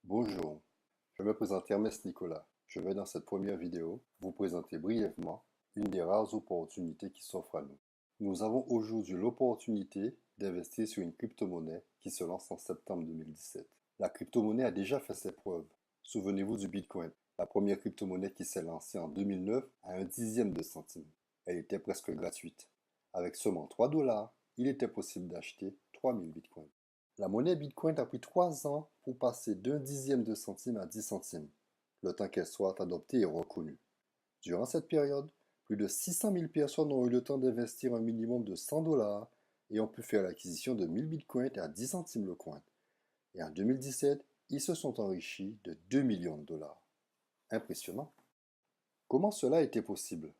Bonjour, je me présente Ernest Nicolas. Je vais dans cette première vidéo vous présenter brièvement une des rares opportunités qui s'offrent à nous. Nous avons aujourd'hui l'opportunité d'investir sur une crypto-monnaie qui se lance en septembre 2017. La crypto-monnaie a déjà fait ses preuves. Souvenez-vous du Bitcoin, la première crypto-monnaie qui s'est lancée en 2009 à un dixième de centime. Elle était presque gratuite. Avec seulement 3 dollars, il était possible d'acheter 3000 bitcoins. La monnaie Bitcoin a pris 3 ans pour passer d'un dixième de centime à 10 centimes, le temps qu'elle soit adoptée et reconnue. Durant cette période, plus de 600 000 personnes ont eu le temps d'investir un minimum de 100 dollars et ont pu faire l'acquisition de 1000 bitcoins à 10 centimes le coin. Et en 2017, ils se sont enrichis de 2 millions de dollars. Impressionnant. Comment cela était possible?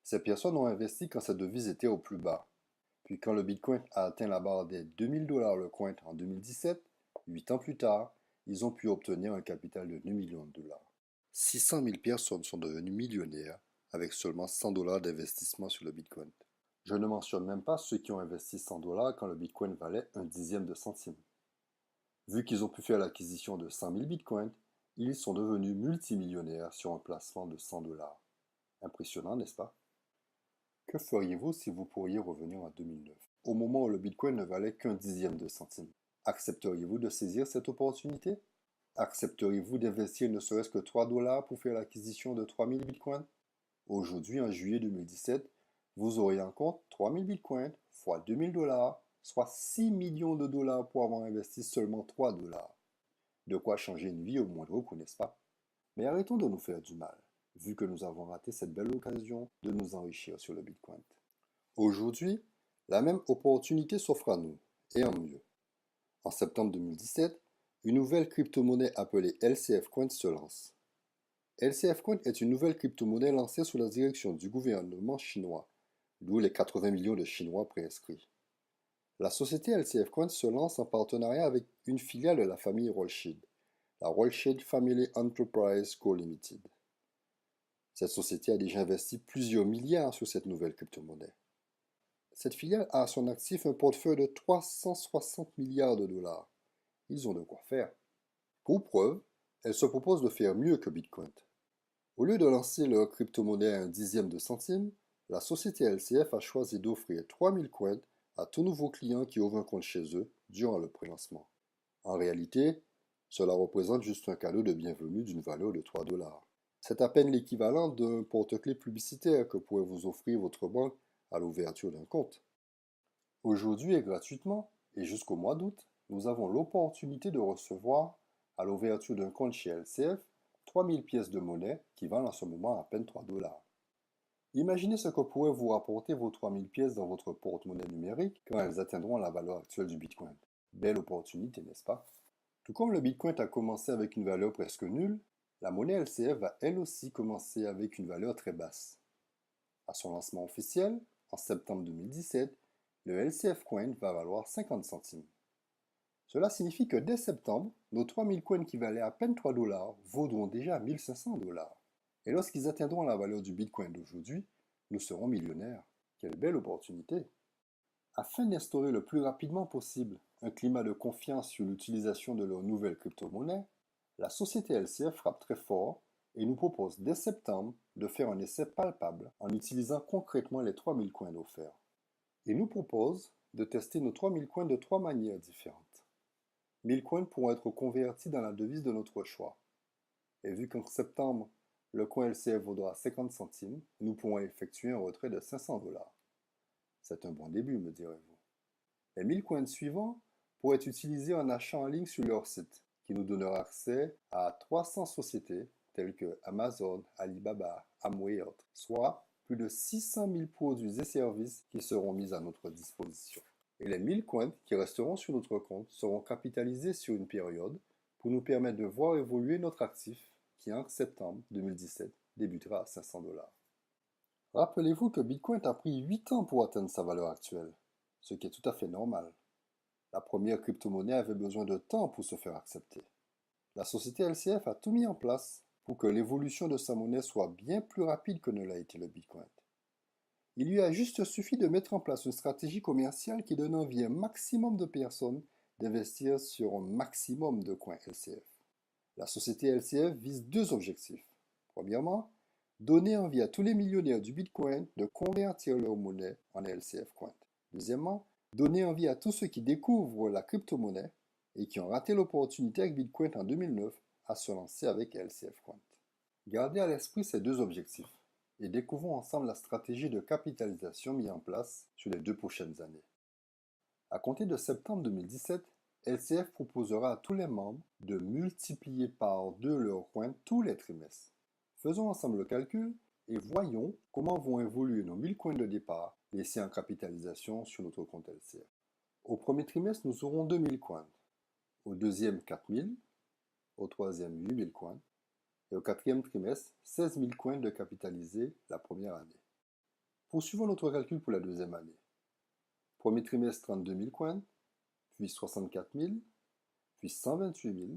Ces personnes ont investi quand cette devise était au plus bas. Puis quand le Bitcoin a atteint la barre des 2000 dollars le coin en 2017, 8 ans plus tard, ils ont pu obtenir un capital de 2 millions de dollars. 600 000 personnes sont devenues millionnaires avec seulement 100 dollars d'investissement sur le Bitcoin. Je ne mentionne même pas ceux qui ont investi 100 dollars quand le Bitcoin valait un dixième de centime. Vu qu'ils ont pu faire l'acquisition de 100 000 Bitcoins, ils sont devenus multimillionnaires sur un placement de 100 dollars. Impressionnant, n'est-ce pas? Que feriez-vous si vous pourriez revenir en 2009, au moment où le Bitcoin ne valait qu'un dixième de centime? Accepteriez-vous de saisir cette opportunité? Accepteriez-vous d'investir ne serait-ce que 3 dollars pour faire l'acquisition de 3000 Bitcoins? Aujourd'hui, en juillet 2017, vous aurez en compte 3000 Bitcoins fois 2000 dollars, soit 6 millions de dollars pour avoir investi seulement 3 dollars. De quoi changer une vie au moindre coup, n'est-ce pas? Mais arrêtons de nous faire du mal, vu que nous avons raté cette belle occasion de nous enrichir sur le Bitcoin. Aujourd'hui, la même opportunité s'offre à nous, et en mieux. En septembre 2017, une nouvelle crypto-monnaie appelée LCF Coin se lance. LCF Coin est une nouvelle crypto-monnaie lancée sous la direction du gouvernement chinois, d'où les 80 millions de Chinois préinscrits. La société LCF Coin se lance en partenariat avec une filiale de la famille Rothschild, la Rothschild Family Enterprise Co. Limited. Cette société a déjà investi plusieurs milliards sur cette nouvelle crypto-monnaie. Cette filiale a à son actif un portefeuille de 360 milliards de dollars. Ils ont de quoi faire. Pour preuve, elle se propose de faire mieux que Bitcoin. Au lieu de lancer leur crypto-monnaie à un dixième de centime, la société LCF a choisi d'offrir 3000 coins à tout nouveau client qui ouvre un compte chez eux durant le prélancement. En réalité, cela représente juste un cadeau de bienvenue d'une valeur de 3 dollars. C'est à peine l'équivalent d'un porte-clés publicitaire que pourrait vous offrir votre banque à l'ouverture d'un compte. Aujourd'hui et gratuitement, et jusqu'au mois d'août, nous avons l'opportunité de recevoir, à l'ouverture d'un compte chez LCF, 3000 pièces de monnaie qui valent en ce moment à peine 3 dollars. Imaginez ce que pourraient vous rapporter vos 3000 pièces dans votre porte-monnaie numérique quand elles atteindront la valeur actuelle du Bitcoin. Belle opportunité, n'est-ce pas? Tout comme le Bitcoin a commencé avec une valeur presque nulle, la monnaie LCF va elle aussi commencer avec une valeur très basse. À son lancement officiel, en septembre 2017, le LCF Coin va valoir 50 centimes. Cela signifie que dès septembre, nos 3000 coins qui valaient à peine 3 dollars vaudront déjà 1500 dollars. Et lorsqu'ils atteindront la valeur du Bitcoin d'aujourd'hui, nous serons millionnaires. Quelle belle opportunité! Afin d'instaurer le plus rapidement possible un climat de confiance sur l'utilisation de leur nouvelle crypto-monnaie, la société LCF frappe très fort et nous propose dès septembre de faire un essai palpable en utilisant concrètement les 3000 coins offerts. Il nous propose de tester nos 3000 coins de 3 manières différentes. 1000 coins pourront être convertis dans la devise de notre choix. Et vu qu'en septembre, le coin LCF vaudra 50 centimes, nous pourrons effectuer un retrait de 500 dollars. C'est un bon début, me direz-vous. Les 1000 coins suivants pourraient être utilisés en achat en ligne sur leur site, qui nous donnera accès à 300 sociétés telles que Amazon, Alibaba, Amway et autres, soit plus de 600 000 produits et services qui seront mis à notre disposition. Et les 1000 coins qui resteront sur notre compte seront capitalisés sur une période pour nous permettre de voir évoluer notre actif qui en septembre 2017 débutera à 500 dollars. Rappelez-vous que Bitcoin a pris 8 ans pour atteindre sa valeur actuelle, ce qui est tout à fait normal. La première crypto-monnaie avait besoin de temps pour se faire accepter. La société LCF a tout mis en place pour que l'évolution de sa monnaie soit bien plus rapide que ne l'a été le Bitcoin. Il lui a juste suffi de mettre en place une stratégie commerciale qui donne envie à un maximum de personnes d'investir sur un maximum de coins LCF. La société LCF vise deux objectifs. Premièrement, donner envie à tous les millionnaires du Bitcoin de convertir leur monnaie en LCF Coin. Deuxièmement, donner envie à tous ceux qui découvrent la crypto-monnaie et qui ont raté l'opportunité avec Bitcoin en 2009 à se lancer avec LCF Coin. Gardez à l'esprit ces deux objectifs et découvrons ensemble la stratégie de capitalisation mise en place sur les 2 prochaines années. À compter de septembre 2017, LCF proposera à tous les membres de multiplier par 2 leurs coins tous les trimestres. Faisons ensemble le calcul et voyons comment vont évoluer nos 1000 coins de départ laissés en capitalisation sur notre compte LCF. Au premier trimestre, nous aurons 2000 coins, au deuxième 4000, au troisième 8000 coins et au quatrième trimestre 16 000 coins de capitalisés la première année. Poursuivons notre calcul pour la deuxième année. Premier trimestre 32 000 coins, puis 64 000, puis 128 000,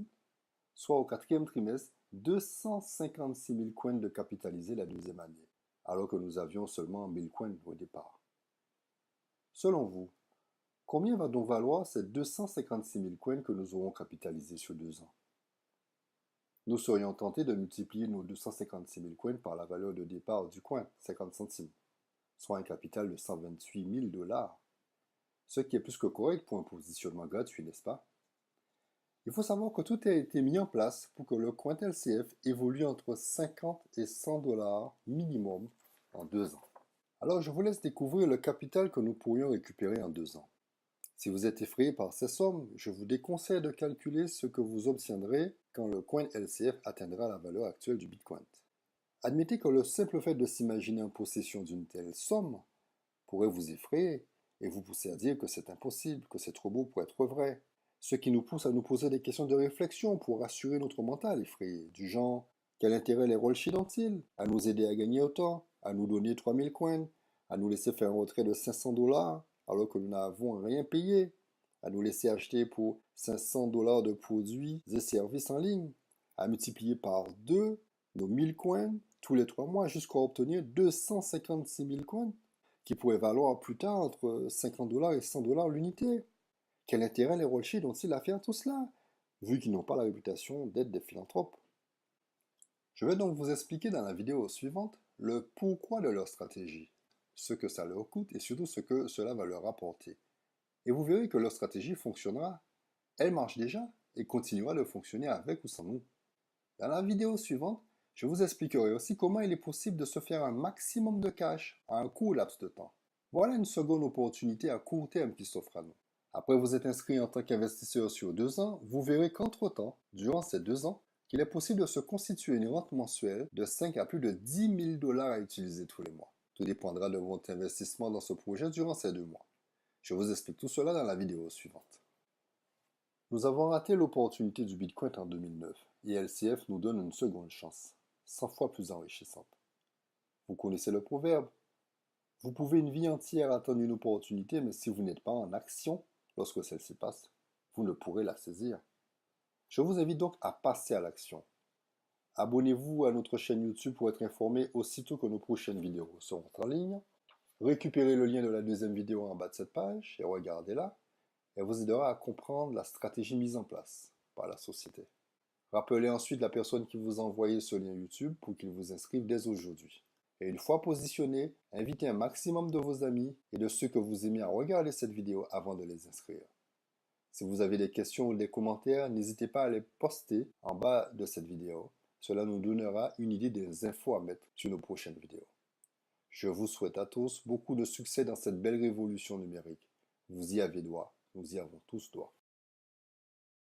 soit au quatrième trimestre 256 000 coins de capitalisés la deuxième année, alors que nous avions seulement 1000 coins au départ. Selon vous, combien va donc valoir ces 256 000 coins que nous aurons capitalisés sur 2 ans? Nous serions tentés de multiplier nos 256 000 coins par la valeur de départ du coin, 50 centimes, soit un capital de 128 000 $, ce qui est plus que correct pour un positionnement gratuit, n'est-ce pas? Il faut savoir que tout a été mis en place pour que le coin LCF évolue entre 50 et 100 $ minimum en 2 ans. Alors je vous laisse découvrir le capital que nous pourrions récupérer en 2 ans. Si vous êtes effrayé par ces sommes, je vous déconseille de calculer ce que vous obtiendrez quand le coin LCF atteindra la valeur actuelle du Bitcoin. Admettez que le simple fait de s'imaginer en possession d'une telle somme pourrait vous effrayer et vous pousser à dire que c'est impossible, que c'est trop beau pour être vrai. Ce qui nous pousse à nous poser des questions de réflexion pour rassurer notre mental effrayé, du genre quel intérêt les Rothschild ont-ils à nous aider à gagner autant, à nous donner 3000 coins, à nous laisser faire un retrait de 500 $ alors que nous n'avons rien payé, à nous laisser acheter pour 500 $ de produits et services en ligne, à multiplier par 2 nos 1000 coins tous les 3 mois jusqu'à obtenir 256 000 coins qui pourraient valoir plus tard entre 50 $ et 100 $ l'unité. Quel intérêt les Rothschild ont-ils à faire tout cela, vu qu'ils n'ont pas la réputation d'être des philanthropes? Je vais donc vous expliquer dans la vidéo suivante le pourquoi de leur stratégie, ce que ça leur coûte et surtout ce que cela va leur apporter. Et vous verrez que leur stratégie fonctionnera. Elle marche déjà et continuera de fonctionner avec ou sans nous. Dans la vidéo suivante, je vous expliquerai aussi comment il est possible de se faire un maximum de cash à un court laps de temps. Voilà une seconde opportunité à court terme qui s'offre à nous. Après vous êtes inscrit en tant qu'investisseur sur 2 ans, vous verrez qu'entre-temps, durant ces 2 ans, qu'il est possible de se constituer une rente mensuelle de 5 à plus de 10 000 $ à utiliser tous les mois. Tout dépendra de votre investissement dans ce projet durant ces 2 mois. Je vous explique tout cela dans la vidéo suivante. Nous avons raté l'opportunité du Bitcoin en 2009 et LCF nous donne une seconde chance, 100 fois plus enrichissante. Vous connaissez le proverbe? Vous pouvez une vie entière attendre une opportunité, mais si vous n'êtes pas en action lorsque celle-ci passe, vous ne pourrez la saisir. Je vous invite donc à passer à l'action. Abonnez-vous à notre chaîne YouTube pour être informé aussitôt que nos prochaines vidéos seront en ligne. Récupérez le lien de la deuxième vidéo en bas de cette page et regardez-la. Elle vous aidera à comprendre la stratégie mise en place par la société. Rappelez ensuite la personne qui vous a envoyé ce lien YouTube pour qu'il vous inscrive dès aujourd'hui. Et une fois positionné, invitez un maximum de vos amis et de ceux que vous aimez à regarder cette vidéo avant de les inscrire. Si vous avez des questions ou des commentaires, n'hésitez pas à les poster en bas de cette vidéo. Cela nous donnera une idée des infos à mettre sur nos prochaines vidéos. Je vous souhaite à tous beaucoup de succès dans cette belle révolution numérique. Vous y avez droit, nous y avons tous droit.